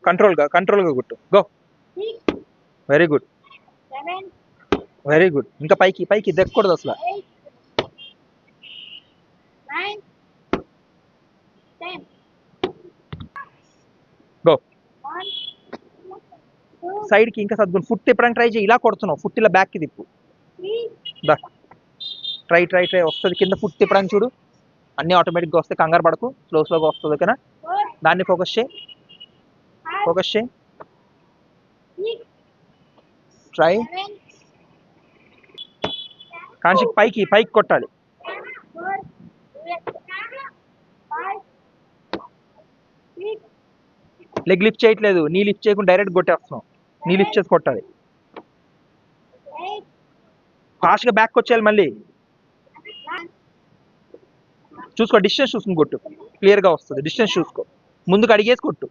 కంట్రోల్గా కొట్టు. Go. Very good, very good. ఇంకా పైకి దెక్కకూడదు అసలు. గో. సైడ్కి ఇంకా సర్దుకుని ఫుట్ తిప్పడానికి ట్రై చేయి. ఇలా కొడుతున్నావు, ఫుట్ ఇలా బ్యాక్కి తిప్పు. దా, ట్రై వస్తుంది. కింద ఫుట్ తిప్పడానికి చూడు, అన్నీ ఆటోమేటిక్గా వస్తాయి. కంగారు పడకు, స్లోగా వస్తుంది. ఓకేనా? దాన్ని ఫోకస్ చేయి. ట్రై. కానీ పైకి కొట్టాలి. లెగ్ లిఫ్ట్ చేయట్లేదు, నీ లిఫ్ట్ చేయకుండా డైరెక్ట్ కొట్టేస్తున్నావు. నీ లిఫ్ట్ చేసి కొట్టాలి. ఫాస్ట్గా బ్యాక్ వచ్చేయాలి. మళ్ళీ చూసుకో, డిస్టెన్స్ చూసుకుని కొట్టు, క్లియర్గా వస్తుంది. డిస్టెన్స్ చూసుకో, ముందుకు అడిగేసి కొట్టు.